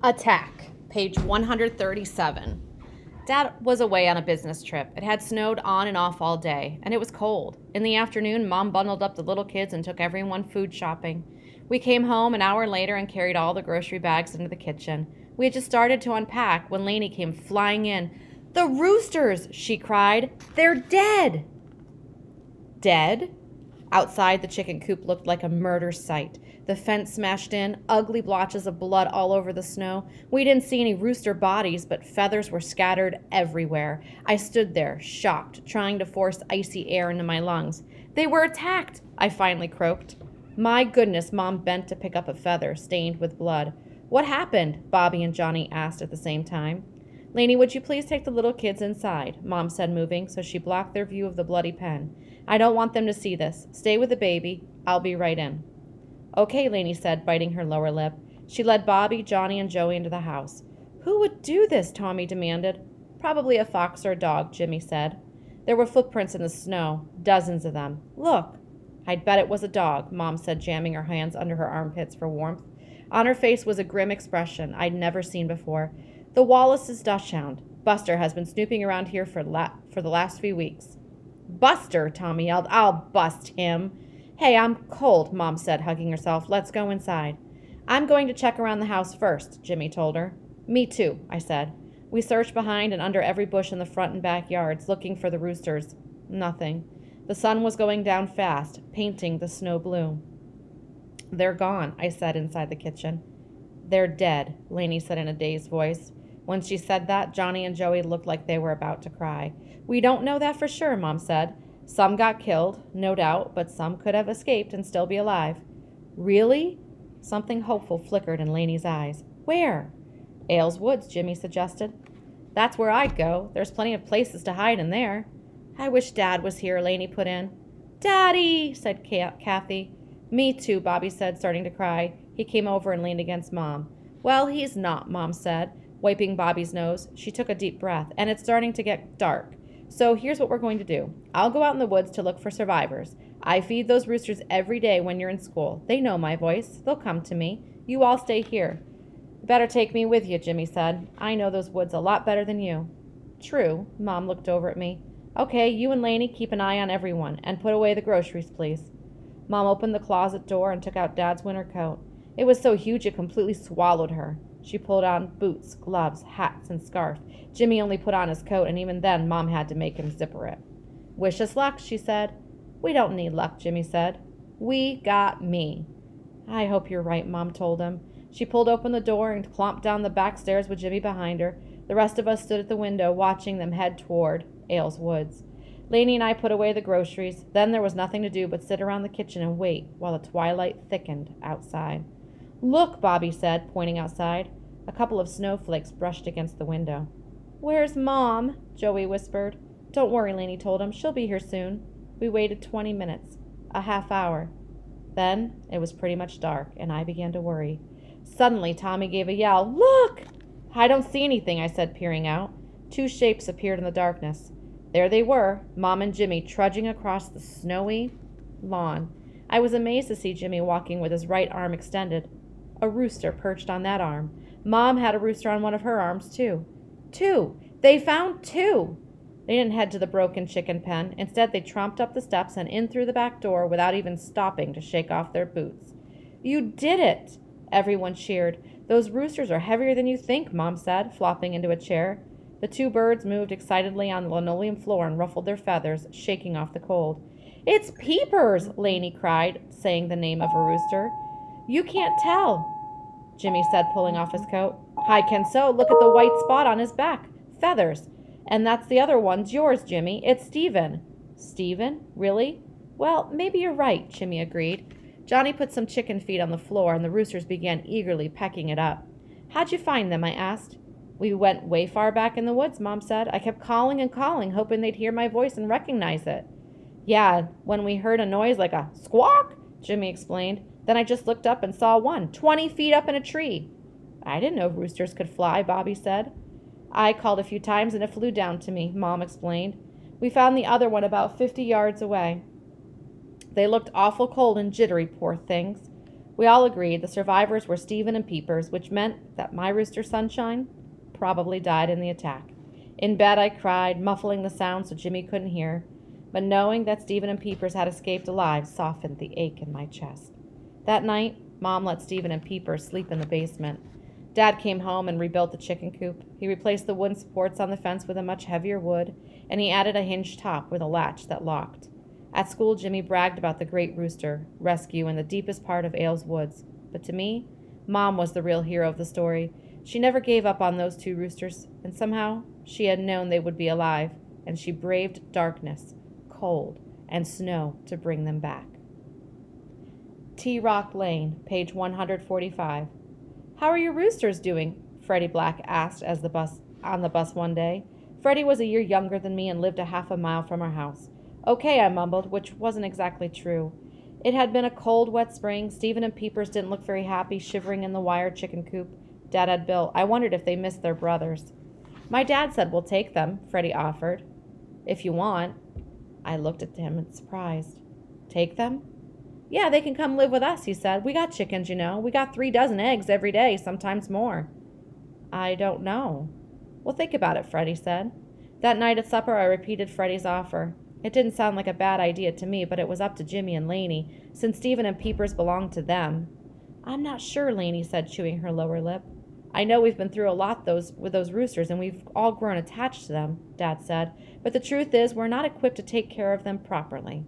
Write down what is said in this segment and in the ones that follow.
Attack, page 137. Dad was away on a business trip. It had snowed on and off all day, and it was cold. In the afternoon, Mom bundled up the little kids and took everyone food shopping. We came home an hour later and carried all the grocery bags into the kitchen. We had just started to unpack when Lainey came flying in. "The roosters!" she cried. "They're dead!" Dead? Outside, the chicken coop looked like a murder site. The fence smashed in, ugly blotches of blood all over the snow. We didn't see any rooster bodies, but feathers were scattered everywhere. I stood there, shocked, trying to force icy air into my lungs. "They were attacked," I finally croaked. My goodness, Mom bent to pick up a feather, stained with blood. "What happened?" Bobby and Johnny asked at the same time. "Lainey, would you please take the little kids inside?" Mom said, moving, so she blocked their view of the bloody pen. "I don't want them to see this. Stay with the baby. I'll be right in." "Okay," Lainey said, biting her lower lip. She led Bobby, Johnny, and Joey into the house. "Who would do this?" Tommy demanded. "Probably a fox or a dog," Jimmy said. There were footprints in the snow, dozens of them. "Look." "I'd bet it was a dog," Mom said, jamming her hands under her armpits for warmth. On her face was a grim expression I'd never seen before. "The Wallace's Dachshund. Buster has been snooping around here for the last few weeks." "Buster!" Tommy yelled. "I'll bust him." "Hey, I'm cold," Mom said, hugging herself. "Let's go inside." "I'm going to check around the house first," Jimmy told her. "Me too," I said. We searched behind and under every bush in the front and backyards, looking for the roosters. Nothing. The sun was going down fast, painting the snow blue. "They're gone," I said inside the kitchen. "They're dead," Lainey said in a dazed voice. When she said that, Johnny and Joey looked like they were about to cry. "We don't know that for sure," Mom said. "Some got killed, no doubt, but some could have escaped and still be alive." "Really?" Something hopeful flickered in Lainey's eyes. "Where?" "Ailes Woods," Jimmy suggested. "That's where I'd go. There's plenty of places to hide in there." "I wish Dad was here," Lainey put in. "Daddy," said Kathy. "Me too," Bobby said, starting to cry. He came over and leaned against Mom. "Well, he's not," Mom said, wiping Bobby's nose. She took a deep breath. "And it's starting to get dark. So here's what we're going to do. I'll go out in the woods to look for survivors. I feed those roosters every day when you're in school. They know my voice. They'll come to me. You all stay here." "Better take me with you," Jimmy said. "I know those woods a lot better than you." "True." Mom looked over at me. "Okay, you and Lainey keep an eye on everyone, and put away the groceries, please." Mom opened the closet door and took out Dad's winter coat. It was so huge it completely swallowed her. She pulled on boots, gloves, hats, and scarf. Jimmy only put on his coat, and even then Mom had to make him zipper it. "Wish us luck," she said. "We don't need luck," Jimmy said. "We got me." "I hope you're right," Mom told him. She pulled open the door and clomped down the back stairs with Jimmy behind her. The rest of us stood at the window watching them head toward Ailes Woods. Lainey and I put away the groceries. Then there was nothing to do but sit around the kitchen and wait while the twilight thickened outside. "Look," Bobby said, pointing outside. A couple of snowflakes brushed against the window. "Where's Mom?" Joey whispered. "Don't worry," Lainey told him. "She'll be here soon." We waited 20 minutes, a half hour. Then it was pretty much dark, and I began to worry. Suddenly, Tommy gave a yell. "Look!" "I don't see anything," I said, peering out. Two shapes appeared in the darkness. There they were, Mom and Jimmy trudging across the snowy lawn. I was amazed to see Jimmy walking with his right arm extended. A rooster perched on that arm. Mom had a rooster on one of her arms, too. Two! They found two! They didn't head to the broken chicken pen. Instead, they tromped up the steps and in through the back door without even stopping to shake off their boots. "You did it!" Everyone cheered. "Those roosters are heavier than you think," Mom said, flopping into a chair. The two birds moved excitedly on the linoleum floor and ruffled their feathers, shaking off the cold. "It's Peepers!" Lainey cried, saying the name of a rooster. "You can't tell," Jimmy said, pulling off his coat. "I can so. Look at the white spot on his back. Feathers. And that's the other one's yours, Jimmy. It's Stephen." "Stephen? Really?" "Well, maybe you're right," Jimmy agreed. Johnny put some chicken feed on the floor, and the roosters began eagerly pecking it up. "How'd you find them?" I asked. "We went way far back in the woods," Mom said. "I kept calling and calling, hoping they'd hear my voice and recognize it." "Yeah, when we heard a noise like a squawk," Jimmy explained. "Then I just looked up and saw one, 20 feet up in a tree." "I didn't know roosters could fly," Bobby said. "I called a few times and it flew down to me," Mom explained. "We found the other one about 50 yards away. They looked awful cold and jittery, poor things." We all agreed the survivors were Stephen and Peepers, which meant that my rooster Sunshine probably died in the attack. In bed, I cried, muffling the sound so Jimmy couldn't hear, but knowing that Stephen and Peepers had escaped alive softened the ache in my chest. That night, Mom let Stephen and Peepers sleep in the basement. Dad came home and rebuilt the chicken coop. He replaced the wooden supports on the fence with a much heavier wood, and he added a hinged top with a latch that locked. At school, Jimmy bragged about the great rooster rescue in the deepest part of Ailes Woods. But to me, Mom was the real hero of the story. She never gave up on those two roosters, and somehow she had known they would be alive, and she braved darkness, cold, and snow to bring them back. T. Rock Lane, page 145. How are your roosters doing? Freddie Black asked on the bus one day. Freddie was a year younger than me and lived a half a mile from our house. Okay, I mumbled, which wasn't exactly true. It had been a cold, wet spring. Stephen and Peepers didn't look very happy, shivering in the wire chicken coop Dad had built. I wondered if they missed their brothers. My dad said we'll take them, Freddie offered. If you want. I looked at him in surprise. Take them? Yeah, they can come live with us, he said. We got chickens, you know. We got 3 dozen eggs every day, sometimes more. I don't know. Well, think about it, Freddie said. That night at supper, I repeated Freddie's offer. It didn't sound like a bad idea to me, but it was up to Jimmy and Laney, since Stephen and Peepers belonged to them. I'm not sure, Laney said, chewing her lower lip. I know we've been through a lot with those roosters, and we've all grown attached to them, Dad said, but the truth is we're not equipped to take care of them properly.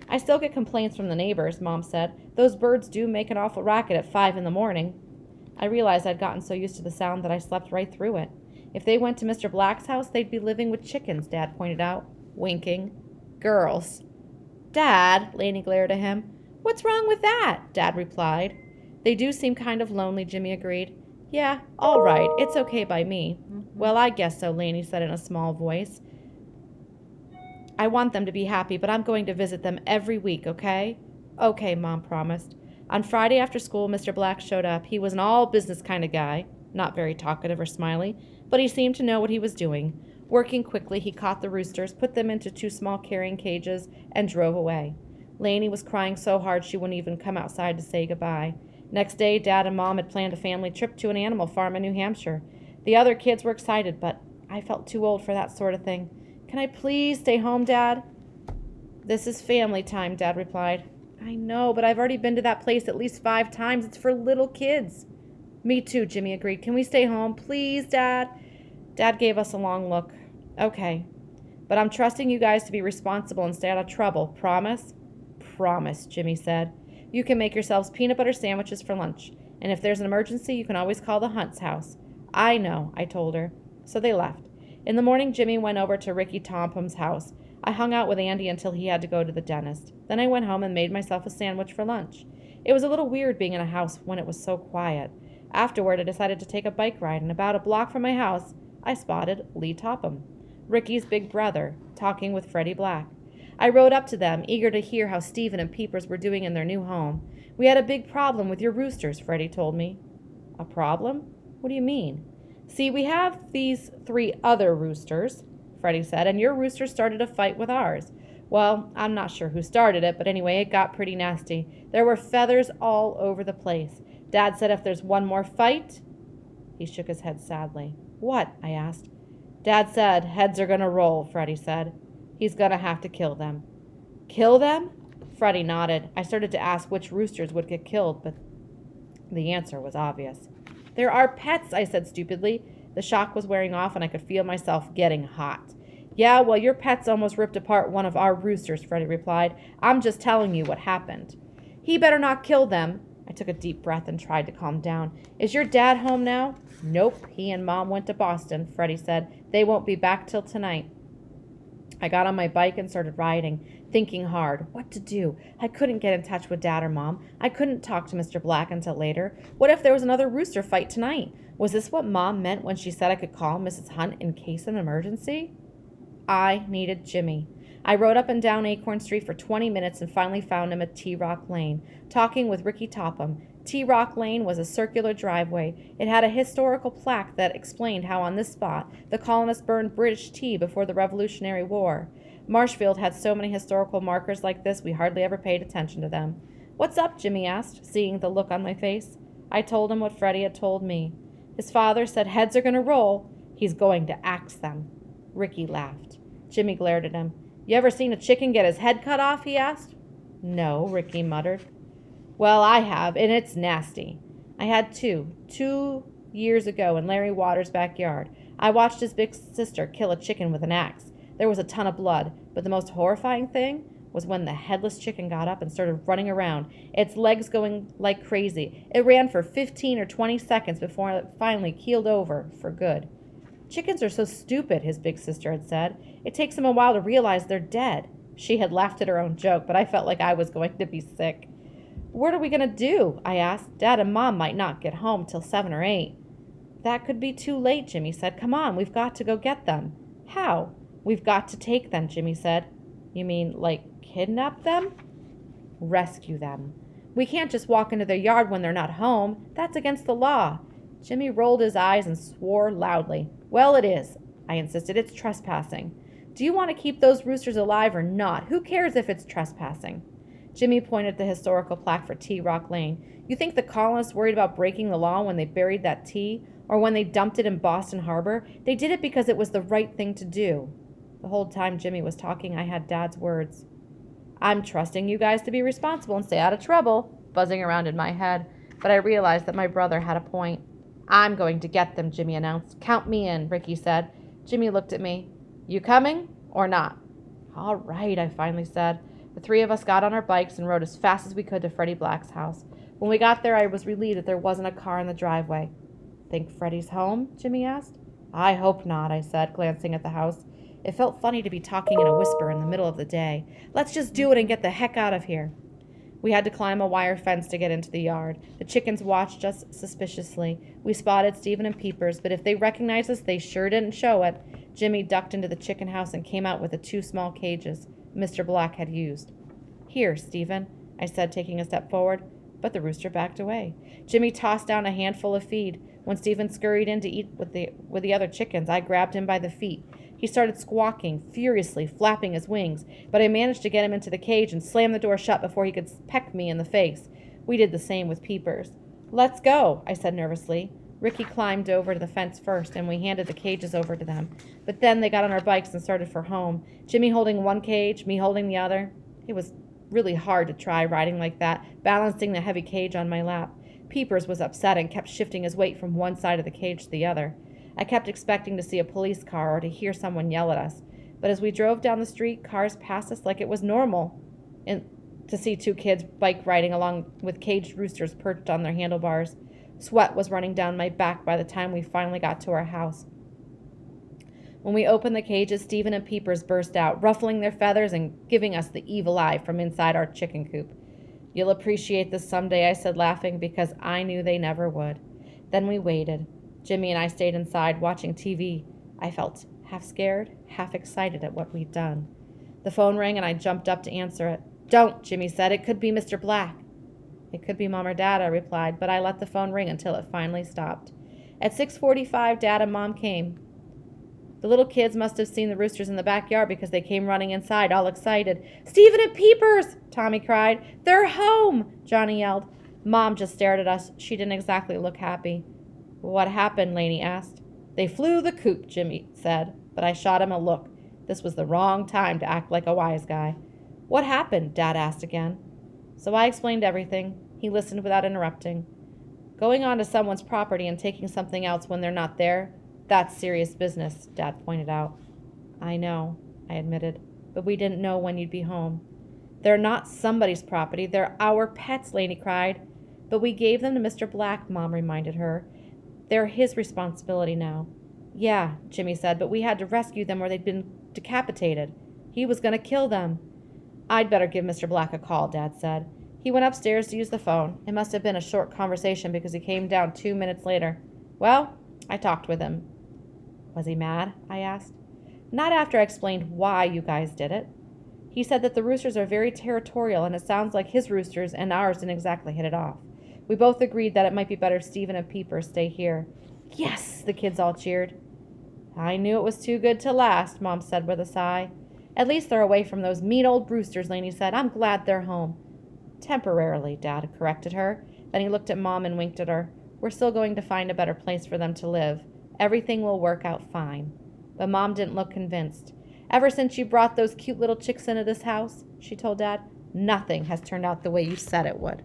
I still get complaints from the neighbors, Mom said. Those birds do make an awful racket at 5 in the morning. I realized I'd gotten so used to the sound that I slept right through it. If they went to Mr. Black's house, they'd be living with chickens, Dad pointed out, winking. Girls. Dad, Laney glared at him. What's wrong with that? Dad replied. They do seem kind of lonely, Jimmy agreed. Yeah, all right, it's okay by me. Well, I guess so, Laney said in a small voice. I want them to be happy, but I'm going to visit them every week, okay? Okay, Mom promised. On Friday after school, Mr. Black showed up. He was an all-business kind of guy, not very talkative or smiley, but he seemed to know what he was doing. Working quickly, he caught the roosters, put them into 2 small carrying cages, and drove away. Laney was crying so hard she wouldn't even come outside to say goodbye. Next day, Dad and Mom had planned a family trip to an animal farm in New Hampshire. The other kids were excited, but I felt too old for that sort of thing. Can I please stay home, Dad? This is family time, Dad replied. I know, but I've already been to that place at least 5 times. It's for little kids. Me too, Jimmy agreed. Can we stay home, please, Dad? Dad gave us a long look. Okay, but I'm trusting you guys to be responsible and stay out of trouble. Promise? Promise, Jimmy said. You can make yourselves peanut butter sandwiches for lunch, and if there's an emergency, you can always call the Hunt's house. I know, I told her. So they left. In the morning, Jimmy went over to Ricky Tompum's house. I hung out with Andy until he had to go to the dentist. Then I went home and made myself a sandwich for lunch. It was a little weird being in a house when it was so quiet. Afterward, I decided to take a bike ride, and about a block from my house, I spotted Lee Topham, Ricky's big brother, talking with Freddie Black. I rode up to them, eager to hear how Stephen and Peepers were doing in their new home. We had a big problem with your roosters, Freddie told me. A problem? What do you mean? See, we have these 3 other roosters, Freddie said, and your rooster started a fight with ours. Well, I'm not sure who started it, but anyway, it got pretty nasty. There were feathers all over the place. Dad said if there's one more fight... He shook his head sadly. What? I asked. Dad said heads are going to roll, Freddie said. He's going to have to kill them. Kill them? Freddie nodded. I started to ask which roosters would get killed, but the answer was obvious. There are pets, I said stupidly. The shock was wearing off, and I could feel myself getting hot. Yeah, well, your pets almost ripped apart one of our roosters, Freddie replied. I'm just telling you what happened. He better not kill them. I took a deep breath and tried to calm down. Is your dad home now? Nope, he and Mom went to Boston, Freddie said. They won't be back till tonight. I got on my bike and started riding, thinking hard. What to do? I couldn't get in touch with Dad or Mom. I couldn't talk to Mr. Black until later. What if there was another rooster fight tonight? Was this what Mom meant when she said I could call Mrs. Hunt in case of an emergency? I needed Jimmy. I rode up and down Acorn Street for 20 minutes and finally found him at T. Rock Lane, talking with Ricky Topham. T. Rock Lane was a circular driveway. It had a historical plaque that explained how on this spot the colonists burned British tea before the Revolutionary War. Marshfield had so many historical markers like this we hardly ever paid attention to them. "What's up?" Jimmy asked, seeing the look on my face. I told him what Freddie had told me. His father said heads are going to roll. He's going to axe them. Ricky laughed. Jimmy glared at him. "You ever seen a chicken get his head cut off?" he asked. "No," Ricky muttered. "Well, I have, and it's nasty. I had two years ago in Larry Waters' backyard. I watched his big sister kill a chicken with an axe. There was a ton of blood, but the most horrifying thing was when the headless chicken got up and started running around, its legs going like crazy. It ran for 15 or 20 seconds before it finally keeled over for good. Chickens are so stupid, his big sister had said. It takes them a while to realize they're dead. She had laughed at her own joke, but I felt like I was going to be sick. What are we going to do? I asked. Dad and Mom might not get home till 7 or 8. That could be too late, Jimmy said. Come on, we've got to go get them. How? We've got to take them, Jimmy said. You mean, like, kidnap them? Rescue them. We can't just walk into their yard when they're not home. That's against the law. Jimmy rolled his eyes and swore loudly. Well, it is, I insisted. It's trespassing. Do you want to keep those roosters alive or not? Who cares if it's trespassing? Jimmy pointed at the historical plaque for T Rock Lane. You think the colonists worried about breaking the law when they buried that tea? Or when they dumped it in Boston Harbor? They did it because it was the right thing to do. The whole time Jimmy was talking, I had Dad's words. I'm trusting you guys to be responsible and stay out of trouble, buzzing around in my head, but I realized that my brother had a point. I'm going to get them, Jimmy announced. Count me in, Ricky said. Jimmy looked at me. You coming or not? All right, I finally said. The three of us got on our bikes and rode as fast as we could to Freddie Black's house. When we got there, I was relieved that there wasn't a car in the driveway. Think Freddie's home? Jimmy asked. I hope not, I said, glancing at the house. It felt funny to be talking in a whisper in the middle of the day. Let's just do it and get the heck out of here. We had to climb a wire fence to get into the yard. The chickens watched us suspiciously. We spotted Stephen and Peepers, but if they recognized us, they sure didn't show it. Jimmy ducked into the chicken house and came out with the 2 small cages Mr. Black had used. Here, Stephen, I said, taking a step forward, but the rooster backed away. Jimmy tossed down a handful of feed. When Stephen scurried in to eat with the other chickens, I grabbed him by the feet. He started squawking, furiously, flapping his wings, but I managed to get him into the cage and slam the door shut before he could peck me in the face. We did the same with Peepers. Let's go, I said nervously. Ricky climbed over to the fence first, and we handed the cages over to them. But then they got on our bikes and started for home, Jimmy holding one cage, me holding the other. It was really hard to try riding like that, balancing the heavy cage on my lap. Peepers was upset and kept shifting his weight from one side of the cage to the other. I kept expecting to see a police car or to hear someone yell at us. But as we drove down the street, cars passed us like it was normal and to see 2 kids bike riding along with caged roosters perched on their handlebars. Sweat was running down my back by the time we finally got to our house. When we opened the cages, Stephen and Peepers burst out, ruffling their feathers and giving us the evil eye from inside our chicken coop. You'll appreciate this someday, I said, laughing, because I knew they never would. Then we waited. Jimmy and I stayed inside watching TV. I felt half scared, half excited at what we'd done. The phone rang and I jumped up to answer it. Don't, Jimmy said. It could be Mr. Black. It could be Mom or Dad, I replied, but I let the phone ring until it finally stopped. At 6:45, Dad and Mom came. The little kids must have seen the roosters in the backyard because they came running inside, all excited. Stephen and Peepers! Tommy cried. They're home! Johnny yelled. Mom just stared at us. She didn't exactly look happy. What happened? Laney asked. They flew the coop, Jimmy said, but I shot him a look. This was the wrong time to act like a wise guy. What happened? Dad asked again. So I explained everything. He listened without interrupting. Going onto someone's property and taking something else when they're not there, that's serious business, Dad pointed out. I know, I admitted, but we didn't know when you'd be home. They're not somebody's property. They're our pets, Laney cried. But we gave them to Mr. Black, Mom reminded her. They're his responsibility now. Yeah, Jimmy said, but we had to rescue them or they'd been decapitated. He was going to kill them. I'd better give Mr. Black a call, Dad said. He went upstairs to use the phone. It must have been a short conversation because he came down 2 minutes later. Well, I talked with him. Was he mad? I asked. Not after I explained why you guys did it. He said that the roosters are very territorial and it sounds like his roosters and ours didn't exactly hit it off. We both agreed that it might be better if Stephen and Peepers stay here. Yes, the kids all cheered. I knew it was too good to last, Mom said with a sigh. At least they're away from those mean old roosters, Laney said. I'm glad they're home. Temporarily, Dad corrected her. Then he looked at Mom and winked at her. We're still going to find a better place for them to live. Everything will work out fine. But Mom didn't look convinced. Ever since you brought those cute little chicks into this house, she told Dad, nothing has turned out the way you said it would.